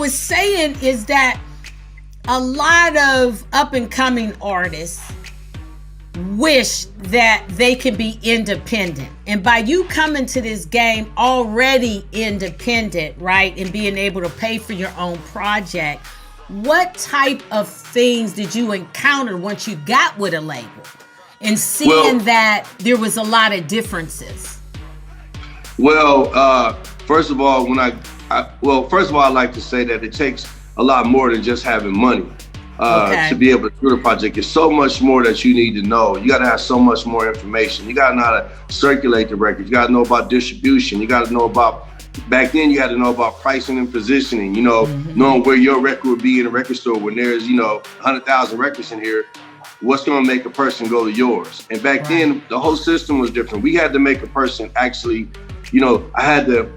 was saying is that a lot of up and coming artists wish that they could be independent. And by you coming to this game already independent, right, and being able to pay for your own project, what type of things did you encounter once you got with a label and seeing that there was a lot of differences? Well, first of all, I'd like to say that it takes a lot more than just having money to be able to do the project. There's so much more that you need to know. You got to have so much more information. You got to know how to circulate the record. You got to know about distribution. You got to know about, back then you had to know about pricing and positioning, knowing where your record would be in a record store when there's, 100,000 records in here. What's going to make a person go to yours? And back then, the whole system was different. We had to make a person actually, I had to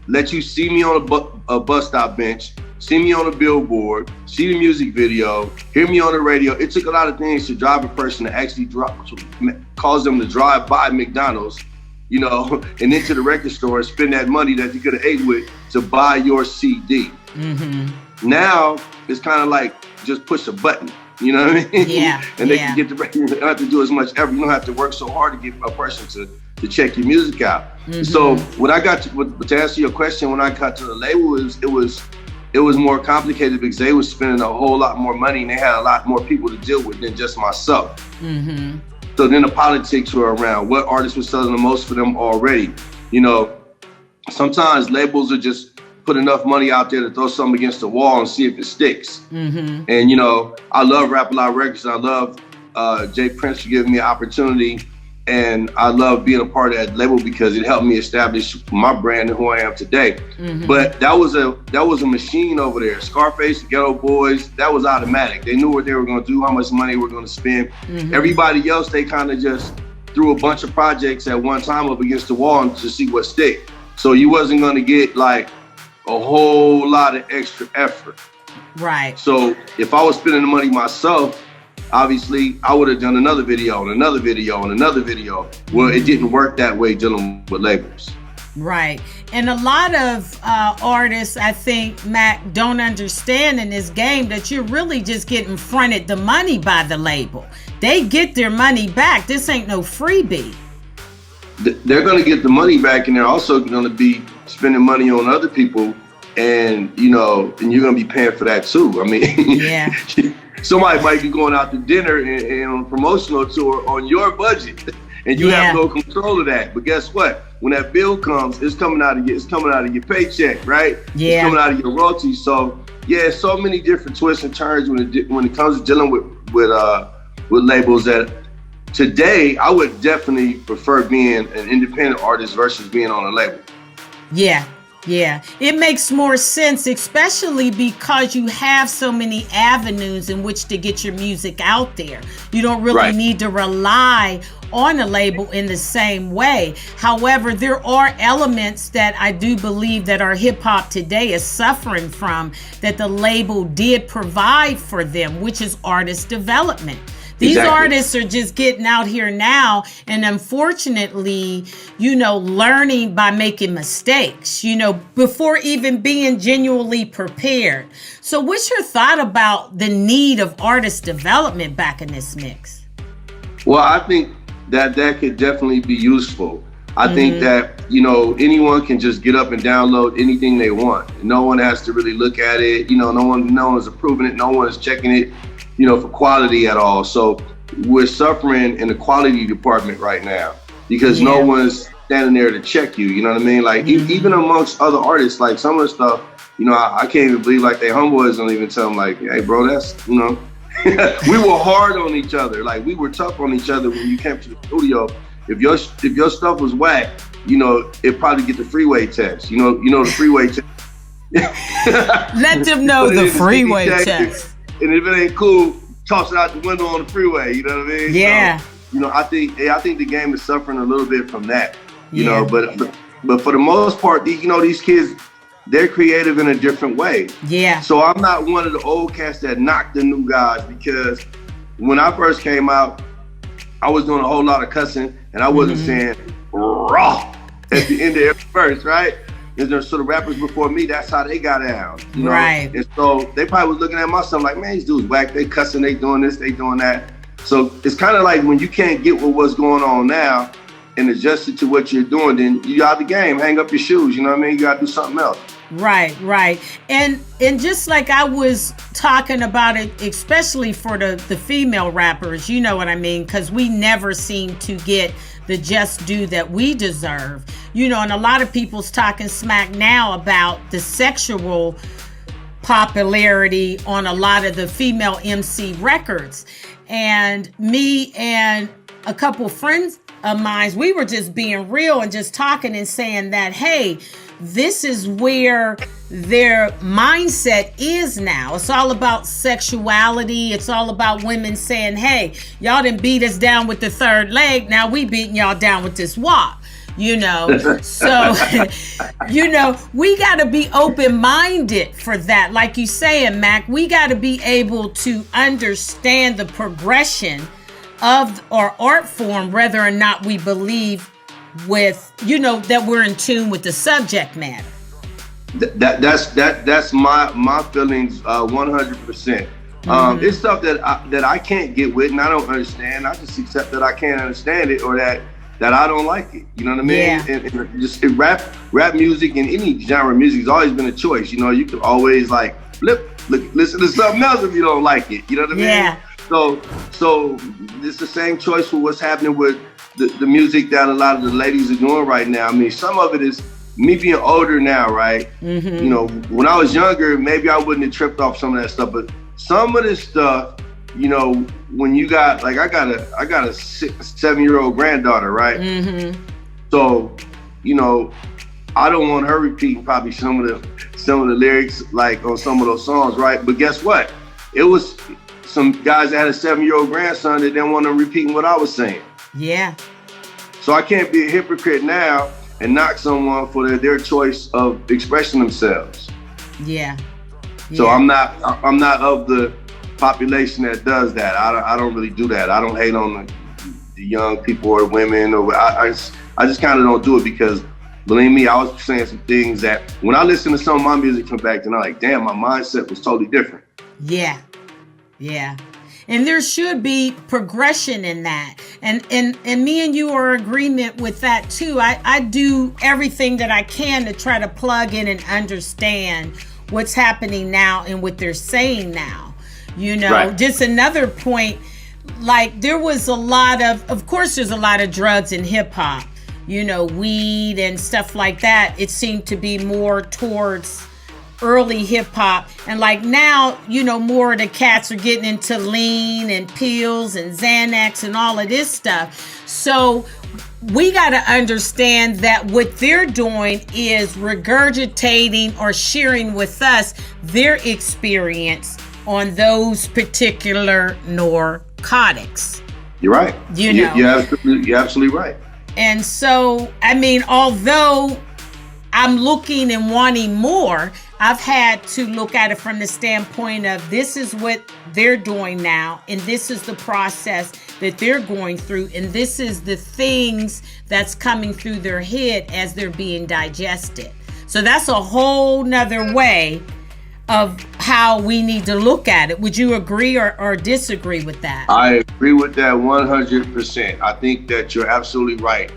let you see me on a bus stop bench, see me on a billboard, see the music video, hear me on the radio. It took a lot of things to drive a person to actually cause them to drive by McDonald's, and into the record store and spend that money that you could have ate with to buy your CD. Mm-hmm. Now, it's kind of like just push a button. You know what I mean? Yeah. And they can get the record. You don't have to do as much effort. You don't have to work so hard to get a person to check your music out. Mm-hmm. So when I got to answer your question, when I got to the label, it was more complicated because they were spending a whole lot more money and they had a lot more people to deal with than just myself. Mm-hmm. So then the politics were around. What artists were selling the most for them already? Sometimes labels are just put enough money out there to throw something against the wall and see if it sticks. Mm-hmm. And I love Rap A Lot Records. I love Jay Prince for giving me an opportunity, and I love being a part of that label because it helped me establish my brand and who I am today. Mm-hmm. But that was a machine over there. Scarface, the Ghetto Boys, that was automatic. They knew what they were going to do, how much money they were going to spend. Mm-hmm. Everybody else, they kind of just threw a bunch of projects at one time up against the wall to see what stick. So you wasn't going to get like a whole lot of extra effort. Right. So if I was spending the money myself, obviously I would have done another video and another video and another video. Well, it didn't work that way dealing with labels. Right. And a lot of artists, I think, Mac, don't understand in this game that you're really just getting fronted the money by the label. They get their money back. This ain't no freebie. They're going to get the money back, and they're also going to be spending money on other people, and and you're going to be paying for that too. I mean, yeah. Somebody might be going out to dinner and on a promotional tour on your budget, and you have no control of that. But guess what? When that bill comes, it's coming out of your paycheck, right? Yeah. It's coming out of your royalties. So so many different twists and turns when it comes to dealing with labels that. Today, I would definitely prefer being an independent artist versus being on a label. Yeah. It makes more sense, especially because you have so many avenues in which to get your music out there. You don't really need to rely on a label in the same way. However, there are elements that I do believe that our hip hop today is suffering from that the label did provide for them, which is artist development. These artists are just getting out here now and unfortunately, learning by making mistakes, before even being genuinely prepared. So what's your thought about the need of artist development back in this mix? Well, I think that could definitely be useful. I think that, anyone can just get up and download anything they want. No one has to really look at it. No one is approving it. No one is checking it. For quality at all. So we're suffering in the quality department right now because no one's standing there to check you. You know what I mean? Like even amongst other artists, like some of the stuff, I can't even believe like their homeboys don't even tell them like, hey bro, that's, we were hard on each other. Like we were tough on each other when you came to the studio. If your stuff was whack, it'd probably get the freeway test. The freeway test. Let them know the freeway test. And if it ain't cool, toss it out the window on the freeway. You know what I mean? Yeah. So, I think the game is suffering a little bit from that. But for the most part, these kids, they're creative in a different way. Yeah. So I'm not one of the old cats that knock the new guys because when I first came out, I was doing a whole lot of cussing and I wasn't saying raw at the end of every verse, right? So the rappers before me, that's how they got down, you know? Right. And so they probably was looking at my son like, man, these dudes whack, they cussing, they doing this, they doing that. So it's kind of like when you can't get with what's going on now and adjust it to what you're doing, then you out the game, hang up your shoes, you know what I mean? You got to do something else. Right. And just like I was talking about it, especially for the female rappers, you know what I mean? Because we never seem to get the just due that we deserve. You know, and a lot of people's talking smack now about the sexual popularity on a lot of the female MC records. And me and a couple friends of mine, we were just being real and just talking and saying that, hey, this is where their mindset is now. It's all about sexuality. It's all about women saying, hey, y'all done beat us down with the third leg. Now we beating y'all down with this walk, you know. So, you know, we got to be open-minded for that. Like you saying, Mac, we got to be able to understand the progression of our art form, whether or not we believe with, you know, that we're in tune with the subject matter. That's my feelings 100%. It's stuff that I can't get with and I don't understand. I just accept that I can't understand it or that I don't like it. You know what I mean? Yeah. And just rap music and any genre of music has always been a choice. You know, you can always like listen to something else if you don't like it. You know what I mean? Yeah. So it's the same choice for what's happening with the music that a lot of the ladies are doing right now. I mean, some of it is me being older now, right? Mm-hmm. You know, when I was younger, maybe I wouldn't have tripped off some of that stuff, but some of this stuff, you know, when you got, like, I got a 7-year-old granddaughter, right? Mm-hmm. So, you know, I don't want her repeating probably some of the lyrics, like on some of those songs, right? But guess what? It was some guys that had a 7-year-old grandson that didn't want them repeating what I was saying. Yeah. So I can't be a hypocrite now and knock someone for their choice of expressing themselves. Yeah. So I'm not of the population that does that. I don't really do that. I don't hate on the young people or women, or I just kind of don't do it because, believe me, I was saying some things that when I listen to some of my music from back then, I'm like, damn, my mindset was totally different. Yeah. And there should be progression in that. And me and you are in agreement with that too. I do everything that I can to try to plug in and understand what's happening now and what they're saying now. You know, right. Just another point, like there was a lot of course there's a lot of drugs in hip hop, you know, weed and stuff like that. It seemed to be more towards early hip hop, and like now, you know, more of the cats are getting into lean and pills and Xanax and all of this stuff. So we got to understand that what they're doing is regurgitating or sharing with us their experience on those particular narcotics. You're right. You know, you're absolutely right. And so, I mean, although I'm looking and wanting more, I've had to look at it from the standpoint of this is what they're doing now, and this is the process that they're going through, and this is the things that's coming through their head as they're being digested. So that's a whole nother way of how we need to look at it. Would you agree or disagree with that? I agree with that 100%. I think that you're absolutely right.